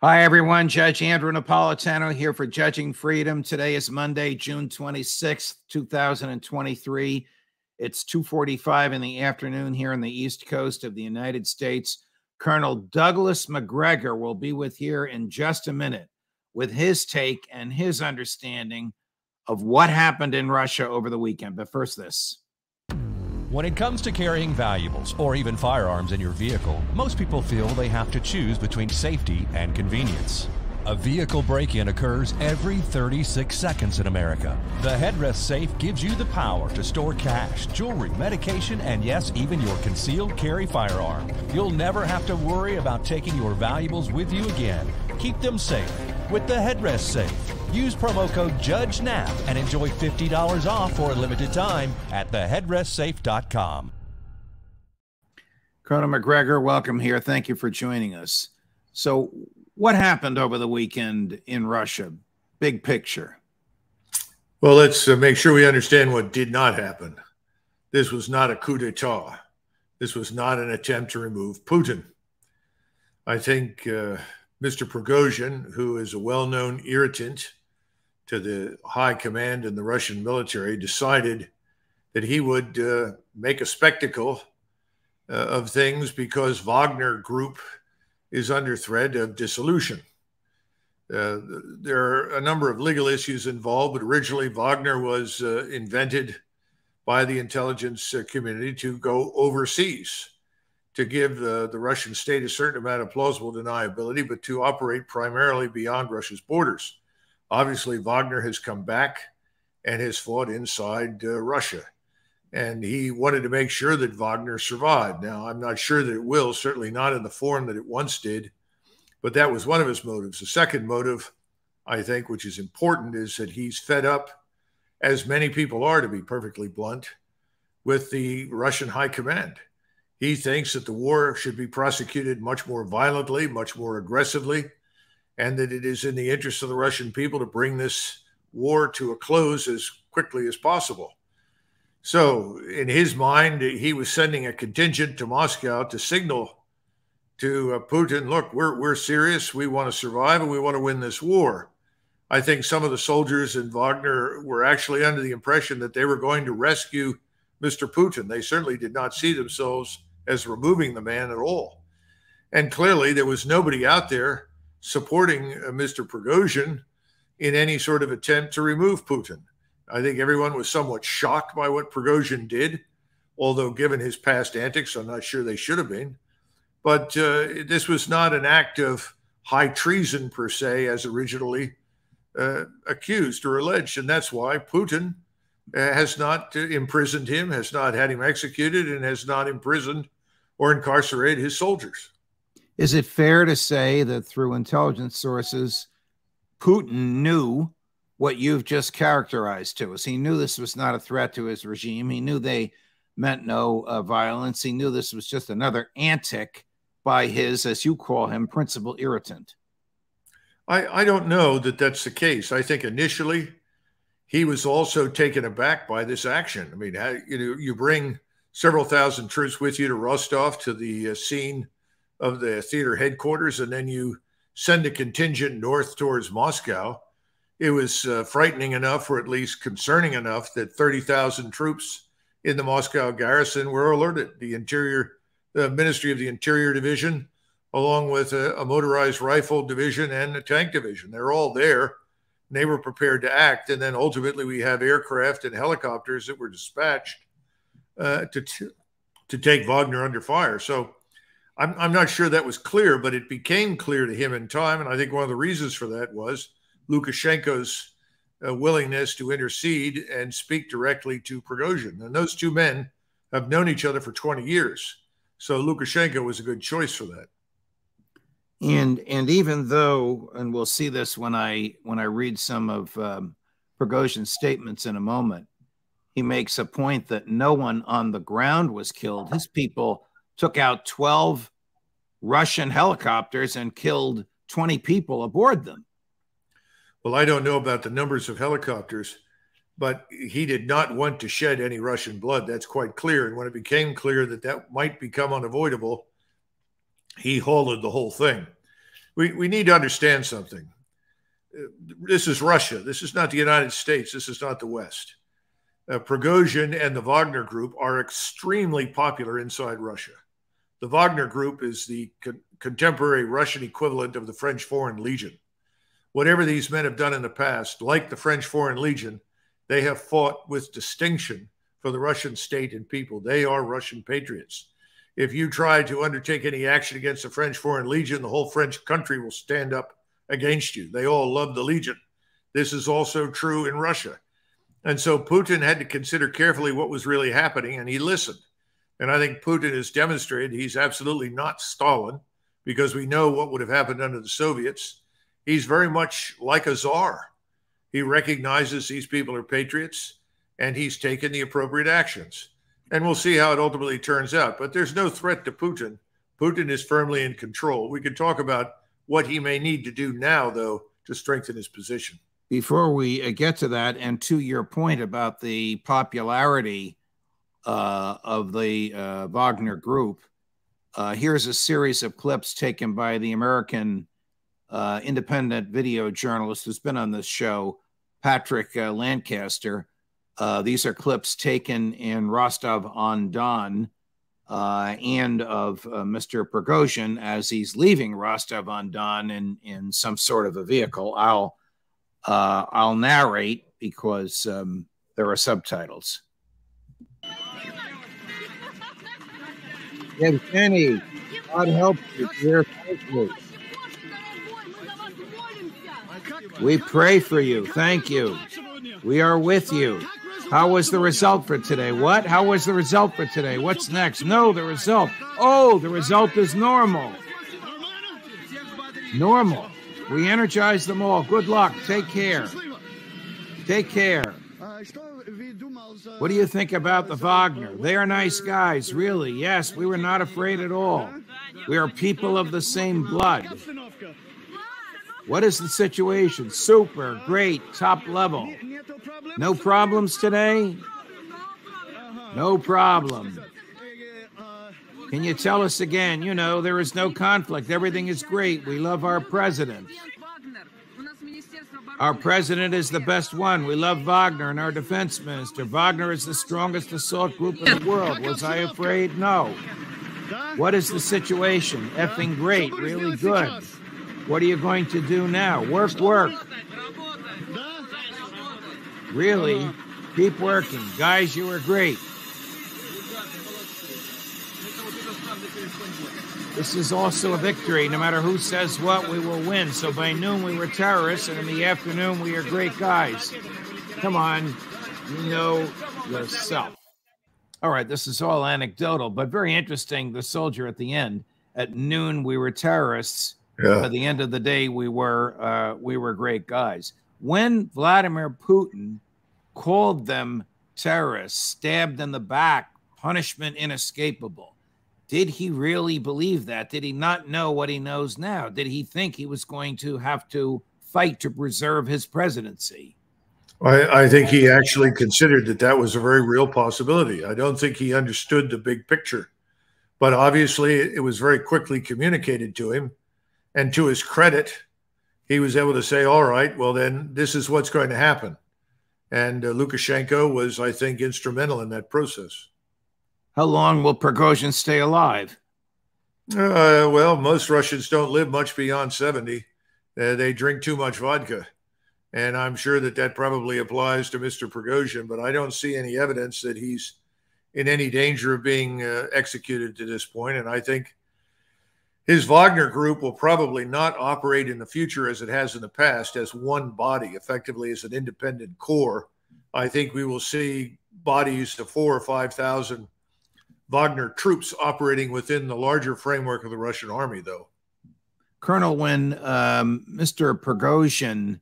Hi, everyone. Judge Andrew Napolitano here for Judging Freedom. Today is Monday, June 26th, 2023. It's 2:45 in the afternoon here on the East Coast of the United States. Colonel Douglas Macgregor will be with here in just a minute with his take and his understanding of what happened in Russia over the weekend. But first, this. When it comes to carrying valuables or even firearms in your vehicle, most people feel they have to choose between safety and convenience. A vehicle break-in occurs every 36 seconds in America. The headrest safe gives you the power to store cash, jewelry, medication, and yes, even your concealed carry firearm. You'll never have to worry about taking your valuables with you again. Keep them safe with the headrest safe. Use promo code JUDGENAP and enjoy $50 off for a limited time at theheadrestsafe.com. Colonel Macgregor, welcome here. Thank you for joining us. So what happened over the weekend in Russia? Big picture. Well, let's make sure we understand what did not happen. This was not a coup d'etat. This was not an attempt to remove Putin. I think Mr. Prigozhin, who is a well-known irritant to the high command in the Russian military, decided that he would make a spectacle of things because Wagner Group is under threat of dissolution. There are a number of legal issues involved, but originally Wagner was invented by the intelligence community to go overseas, to give the Russian state a certain amount of plausible deniability, but to operate primarily beyond Russia's borders. Obviously, Wagner has come back and has fought inside Russia. And he wanted to make sure that Wagner survived. Now, I'm not sure that it will, certainly not in the form that it once did, but that was one of his motives. The second motive, I think, which is important, is that he's fed up, as many people are, to be perfectly blunt, with the Russian high command. He thinks that the war should be prosecuted much more violently, much more aggressively, and that it is in the interest of the Russian people to bring this war to a close as quickly as possible. So in his mind, he was sending a contingent to Moscow to signal to Putin, look, we're serious. We want to survive and we want to win this war. I think some of the soldiers in Wagner were actually under the impression that they were going to rescue Mr. Putin. They certainly did not see themselves as removing the man at all. And clearly there was nobody out there supporting Mr. Prigozhin in any sort of attempt to remove Putin. I think everyone was somewhat shocked by what Prigozhin did, although given his past antics, I'm not sure they should have been. But this was not an act of high treason per se, as originally accused or alleged. And that's why Putin has not imprisoned him, has not had him executed, and has not imprisoned or incarcerated his soldiers. Is it fair to say that through intelligence sources, Putin knew what you've just characterized to us? He knew this was not a threat to his regime. He knew they meant no violence. He knew this was just another antic by his, as you call him, principal irritant. I don't know that that's the case. I think initially he was also taken aback by this action. I mean, you bring several thousand troops with you to Rostov, to the scene of the theater headquarters, and then you send a contingent north towards Moscow. It was frightening enough, or at least concerning enough, that 30,000 troops in the Moscow garrison were alerted. The Ministry of the Interior Division, along with a motorized rifle division and a tank division, they're all there, and they were prepared to act. And then ultimately we have aircraft and helicopters that were dispatched to take Wagner under fire. So I'm not sure that was clear, but it became clear to him in time. And I think one of the reasons for that was Lukashenko's willingness to intercede and speak directly to Prigozhin. And those two men have known each other for 20 years. So Lukashenko was a good choice for that. And even though, and we'll see this when I read some of Prigozhin's statements in a moment, he makes a point that no one on the ground was killed. His people took out 12 Russian helicopters and killed 20 people aboard them. Well, I don't know about the numbers of helicopters, but he did not want to shed any Russian blood. That's quite clear. And when it became clear that that might become unavoidable, he halted the whole thing. We need to understand something. This is Russia. This is not the United States. This is not the West. Prigozhin and the Wagner Group are extremely popular inside Russia. The Wagner Group is the contemporary Russian equivalent of the French Foreign Legion. Whatever these men have done in the past, like the French Foreign Legion, they have fought with distinction for the Russian state and people. They are Russian patriots. If you try to undertake any action against the French Foreign Legion, the whole French country will stand up against you. They all love the Legion. This is also true in Russia. And so Putin had to consider carefully what was really happening, and he listened. And I think Putin has demonstrated he's absolutely not Stalin, because we know what would have happened under the Soviets. He's very much like a czar. He recognizes these people are patriots, and he's taken the appropriate actions. And we'll see how it ultimately turns out. But there's no threat to Putin. Putin is firmly in control. We can talk about what he may need to do now, though, to strengthen his position. Before we get to that, and to your point about the popularity of the Wagner Group, here's a series of clips taken by the American independent video journalist who's been on this show, Patrick Lancaster. These are clips taken in Rostov-on-Don and of Mr. Prigozhin as he's leaving Rostov-on-Don in some sort of a vehicle. I'll narrate because there are subtitles. Evgeny, God help you, dear. We pray for you. Thank you. We are with you. How was the result for today? What? How was the result for today? What's next? No, the result. Oh, the result is normal. Normal. We energize them all. Good luck. Take care. Take care. What do you think about the Wagner? They are nice guys, really. Yes, we were not afraid at all. We are people of the same blood. What is the situation? Super, great, top level. No problems today? No problem. Can you tell us again? You know, there is no conflict. Everything is great. We love our president. Our president is the best one. We love Wagner and our defense minister. Wagner is the strongest assault group in the world. Was I afraid? No. What is the situation? Effing great. Really good. What are you going to do now? Work. Really? Keep working. Guys, you are great. This is also a victory. No matter who says what, we will win. So by noon, we were terrorists, and in the afternoon, we are great guys. Come on. You know yourself. All right, this is all anecdotal, but very interesting. The soldier at the end. At noon, we were terrorists. Yeah. At the end of the day, we were great guys. When Vladimir Putin called them terrorists, stabbed in the back, punishment inescapable, did he really believe that? Did he not know what he knows now? Did he think he was going to have to fight to preserve his presidency? I think he actually considered that that was a very real possibility. I don't think he understood the big picture, but obviously it was very quickly communicated to him. And to his credit, he was able to say, all right, well, then this is what's going to happen. And Lukashenko was, I think, instrumental in that process. How long will Prigozhin stay alive? Well, most Russians don't live much beyond 70. They drink too much vodka. And I'm sure that that probably applies to Mr. Prigozhin, but I don't see any evidence that he's in any danger of being executed to this point. And I think his Wagner Group will probably not operate in the future as it has in the past as one body, effectively as an independent corps. I think we will see bodies of 4,000 or 5,000 Wagner troops operating within the larger framework of the Russian army, though. Colonel, when Mr. Prigozhin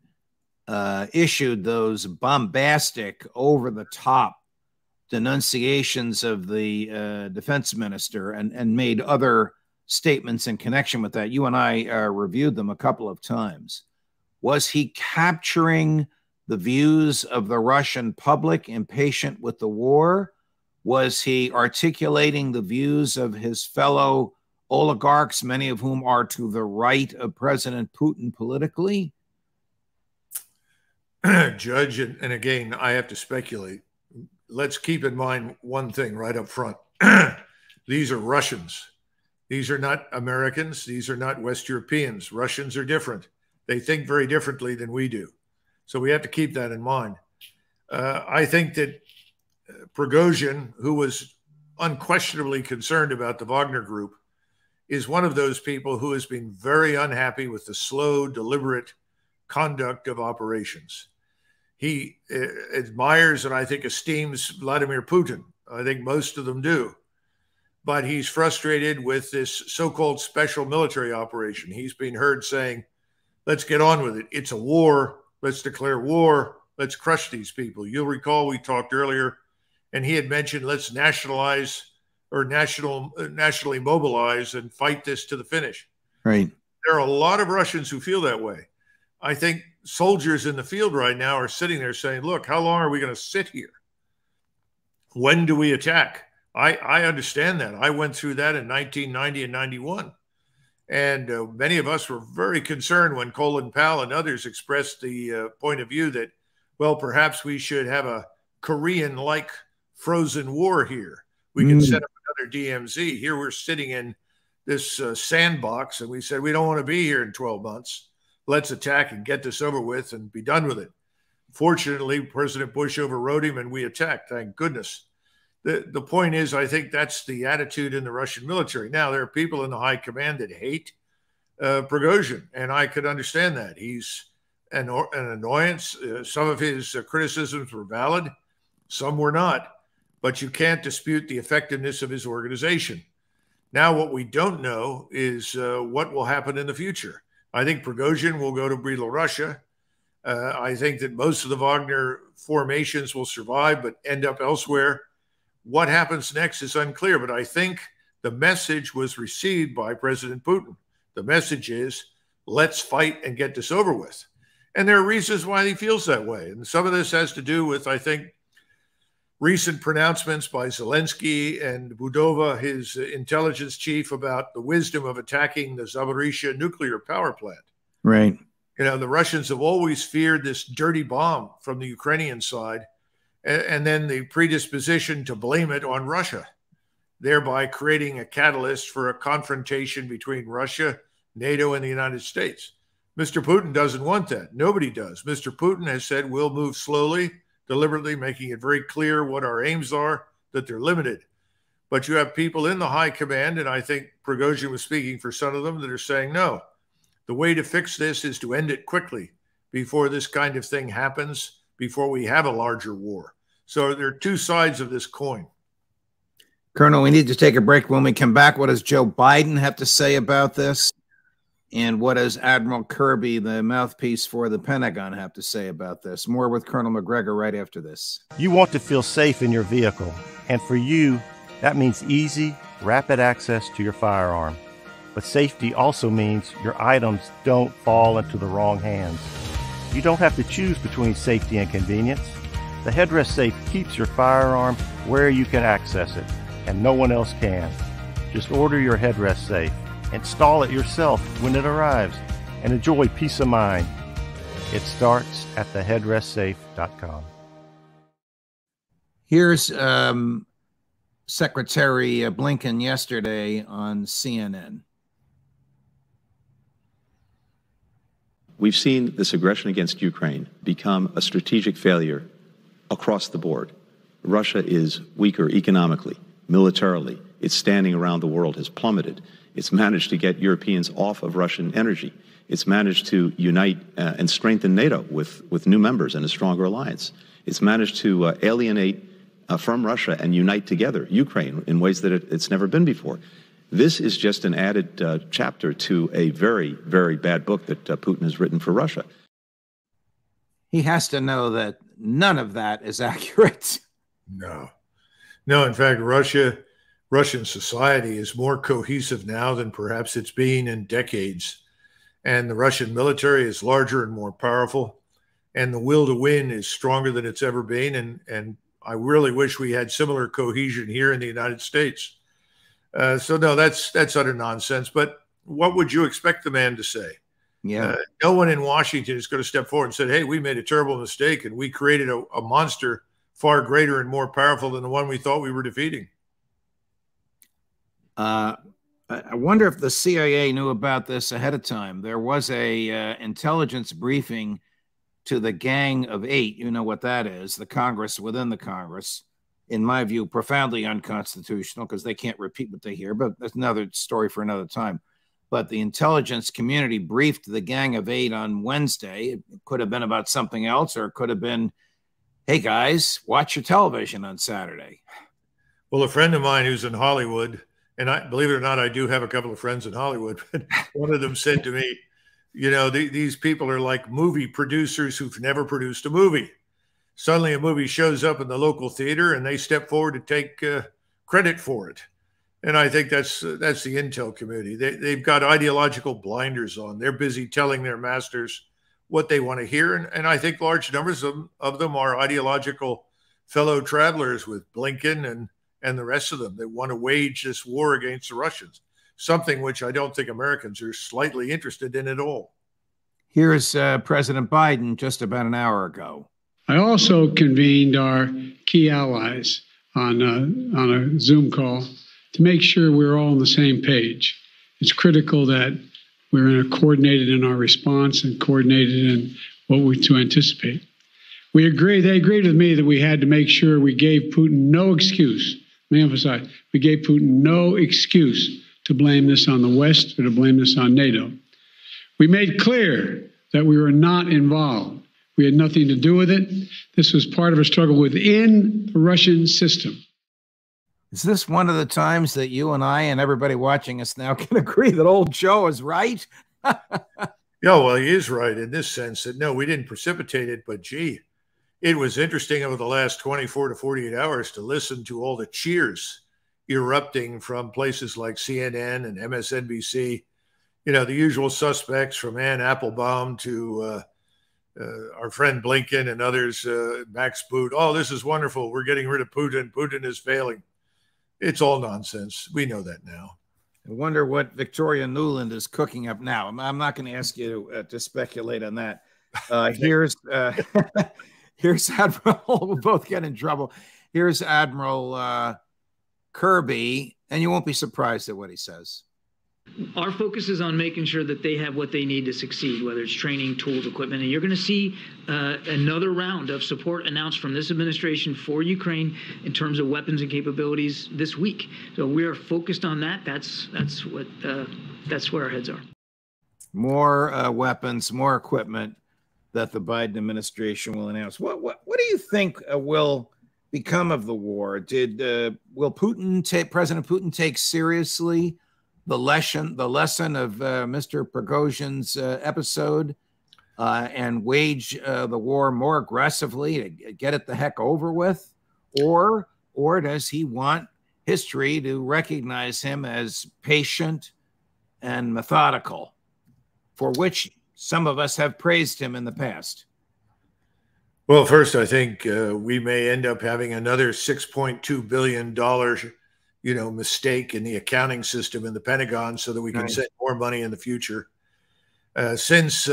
issued those bombastic, over-the-top denunciations of the defense minister and made other statements in connection with that, you and I reviewed them a couple of times. Was he capturing the views of the Russian public impatient with the war? Was he articulating the views of his fellow oligarchs, many of whom are to the right of President Putin politically? Judge, and again, I have to speculate. Let's keep in mind one thing right up front. These are Russians. These are not Americans. These are not West Europeans. Russians are different. They think very differently than we do. So we have to keep that in mind. I think that Prigozhin, who was unquestionably concerned about the Wagner Group, is one of those people who has been very unhappy with the slow, deliberate conduct of operations. He admires and I think esteems Vladimir Putin. I think most of them do. But he's frustrated with this so-called special military operation. He's been heard saying, let's get on with it. It's a war. Let's declare war. Let's crush these people. You'll recall we talked earlier, and he had mentioned let's nationalize or nationally mobilize and fight this to the finish. Right. There are a lot of Russians who feel that way. I think soldiers in the field right now are sitting there saying, look, how long are we going to sit here? When do we attack? I understand that. I went through that in 1990 and 91. And many of us were very concerned when Colin Powell and others expressed the point of view that, well, perhaps we should have a Korean-like frozen war here. We can set up another DMZ. Here we're sitting in this sandbox, and we said, we don't want to be here in 12 months. Let's attack and get this over with and be done with it. Fortunately, President Bush overrode him, and we attacked, thank goodness. The point is, I think that's the attitude in the Russian military. Now, there are people in the high command that hate Prigozhin, and I could understand that. He's an annoyance. Some of his criticisms were valid. Some were not. But you can't dispute the effectiveness of his organization. Now, what we don't know is what will happen in the future. I think Prigozhin will go to Belorussia. I think that most of the Wagner formations will survive but end up elsewhere. What happens next is unclear, but I think the message was received by President Putin. The message is, let's fight and get this over with. And there are reasons why he feels that way. And some of this has to do with, I think, recent pronouncements by Zelensky and Budova, his intelligence chief, about the wisdom of attacking the Zaporizhzhia nuclear power plant. Right. You know, the Russians have always feared this dirty bomb from the Ukrainian side, and then the predisposition to blame it on Russia, thereby creating a catalyst for a confrontation between Russia, NATO, and the United States. Mr. Putin doesn't want that. Nobody does. Mr. Putin has said we'll move slowly, deliberately, making it very clear what our aims are, that they're limited. But you have people in the high command, and I think Prigozhin was speaking for some of them, that are saying, no, the way to fix this is to end it quickly before this kind of thing happens, before we have a larger war. So there are two sides of this coin. Colonel, we need to take a break. When we come back, what does Joe Biden have to say about this? And what does Admiral Kirby, the mouthpiece for the Pentagon, have to say about this? More with Colonel Macgregor right after this. You want to feel safe in your vehicle. And for you, that means easy, rapid access to your firearm. But safety also means your items don't fall into the wrong hands. You don't have to choose between safety and convenience. The headrest safe keeps your firearm where you can access it, and no one else can. Just order your headrest safe, install it yourself when it arrives, and enjoy peace of mind. It starts at theheadrestsafe.com. Here's Secretary Blinken yesterday on CNN. We've seen this aggression against Ukraine become a strategic failure across the board. Russia is weaker economically, militarily. Its standing around the world has plummeted. It's managed to get Europeans off of Russian energy. It's managed to unite and strengthen NATO with new members and a stronger alliance. It's managed to alienate from Russia and unite together Ukraine in ways that it's never been before. This is just an added chapter to a very, very bad book that Putin has written for Russia. He has to know that none of that is accurate. No. In fact, Russian society is more cohesive now than perhaps it's been in decades. And the Russian military is larger and more powerful. And the will to win is stronger than it's ever been. And I really wish we had similar cohesion here in the United States. So no, that's utter nonsense. But what would you expect the man to say? Yeah. No one in Washington is going to step forward and say, hey, we made a terrible mistake and we created a monster far greater and more powerful than the one we thought we were defeating. I wonder if the CIA knew about this ahead of time. There was a intelligence briefing to the Gang of Eight. You know what that is, the Congress within the Congress. In my view, profoundly unconstitutional because they can't repeat what they hear, but that's another story for another time. But the intelligence community briefed the Gang of Eight on Wednesday. It could have been about something else, or it could have been, hey, guys, watch your television on Saturday. Well, a friend of mine who's in Hollywood, and I believe it or not, I do have a couple of friends in Hollywood, but one of them said to me, you know, these people are like movie producers who've never produced a movie. Suddenly a movie shows up in the local theater and they step forward to take credit for it. And I think that's the intel community. They've got ideological blinders on. They're busy telling their masters what they want to hear. And I think large numbers of them are ideological fellow travelers with Blinken and the rest of them. They want to wage this war against the Russians, something which I don't think Americans are slightly interested in at all. Here's President Biden just about an hour ago. I also convened our key allies on a Zoom call to make sure we're all on the same page. It's critical that we're coordinated in our response and coordinated in what we to anticipate. They agreed with me that we had to make sure we gave Putin no excuse. Let me emphasize, we gave Putin no excuse to blame this on the West or to blame this on NATO. We made clear that we were not involved. We had nothing to do with it. This was part of a struggle within the Russian system. Is this one of the times that you and I and everybody watching us now can agree that old Joe is right? Yeah, well, he is right in this sense that, no, we didn't precipitate it, but gee, it was interesting over the last 24 to 48 hours to listen to all the cheers erupting from places like CNN and MSNBC. You know, the usual suspects from Ann Applebaum to our friend Blinken and others, Max Boot. Oh, this is wonderful. We're getting rid of Putin. Putin is failing. It's all nonsense. We know that now. I wonder what Victoria Nuland is cooking up now. I'm not going to ask you to speculate on that. Here's Admiral. We'll both get in trouble. Here's Admiral Kirby, and you won't be surprised at what he says. Our focus is on making sure that they have what they need to succeed, whether it's training, tools, equipment. And you're going to see another round of support announced from this administration for Ukraine in terms of weapons and capabilities this week. So we are focused on that. That's where our heads are. More weapons, more equipment that the Biden administration will announce. What do you think will become of the war? Will President Putin take seriously the lesson of Mr. Prigozhin's episode and wage the war more aggressively to get it the heck over with? Or does he want history to recognize him as patient and methodical, for which some of us have praised him in the past? Well, first, I think we may end up having another $6.2 billion mistake in the accounting system in the Pentagon so that we can send more money in the future. Since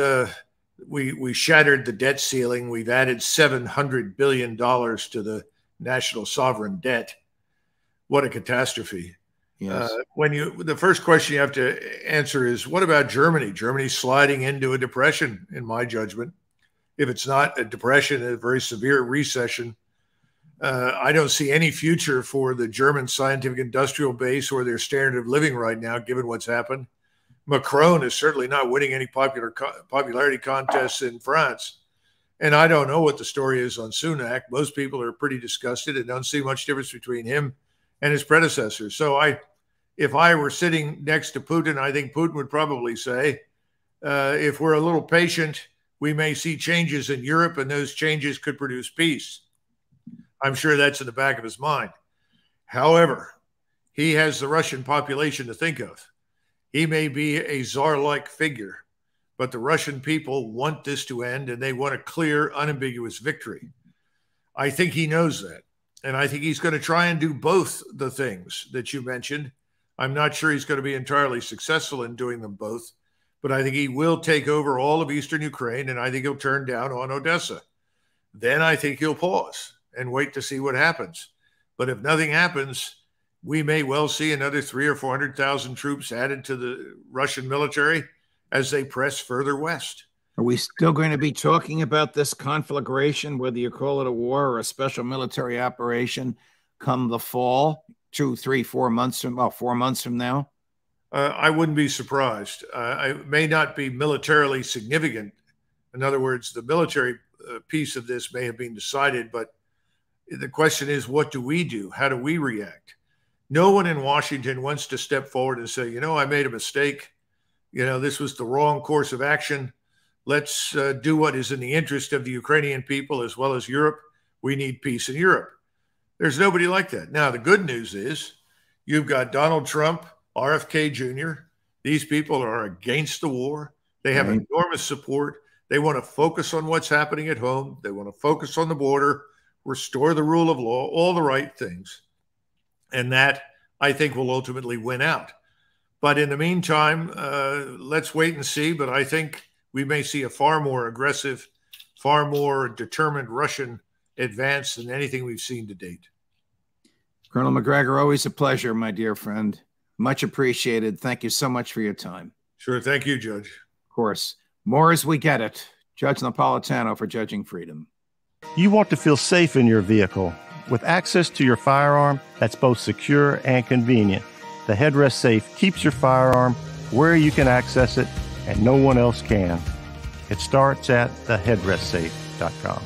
we shattered the debt ceiling, we've added $700 billion to the national sovereign debt. What a catastrophe. Yes. The first question you have to answer is, what about Germany? Germany's sliding into a depression, in my judgment. If it's not a depression, a very severe recession. I don't see any future for the German scientific industrial base or their standard of living right now, given what's happened. Macron is certainly not winning any popularity contests in France. And I don't know what the story is on Sunak. Most people are pretty disgusted and don't see much difference between him and his predecessor. So if I were sitting next to Putin, I think Putin would probably say, if we're a little patient, we may see changes in Europe, and those changes could produce peace. I'm sure that's in the back of his mind. However, he has the Russian population to think of. He may be a czar-like figure, but the Russian people want this to end, and they want a clear, unambiguous victory. I think he knows that, and I think he's going to try and do both the things that you mentioned. I'm not sure he's going to be entirely successful in doing them both, but I think he will take over all of eastern Ukraine, and I think he'll turn down on Odessa. Then I think he'll pause and wait to see what happens. But if nothing happens, we may well see another 300,000 or 400,000 troops added to the Russian military as they press further west. Are we still going to be talking about this conflagration, whether you call it a war or a special military operation, come the fall, 2, 3, 4 months from, well, 4 months from now? I wouldn't be surprised. It may not be militarily significant. In other words, the military piece of this may have been decided, but the question is, what do we do? How do we react? No one in Washington wants to step forward and say, you know, I made a mistake. You know, this was the wrong course of action. Let's do what is in the interest of the Ukrainian people as well as Europe. We need peace in Europe. There's nobody like that. Now, the good news is you've got Donald Trump, RFK Jr. These people are against the war. They have enormous support. They want to focus on what's happening at home. They want to focus on the border, restore the rule of law, all the right things. And that, I think, will ultimately win out. But in the meantime, let's wait and see. But I think we may see a far more aggressive, far more determined Russian advance than anything we've seen to date. Colonel Macgregor, always a pleasure, my dear friend. Much appreciated. Thank you so much for your time. Sure. Thank you, Judge. Of course. More as we get it. Judge Napolitano for Judging Freedom. You want to feel safe in your vehicle. With access to your firearm that's both secure and convenient, the Headrest Safe keeps your firearm where you can access it and no one else can. It starts at theheadrestsafe.com.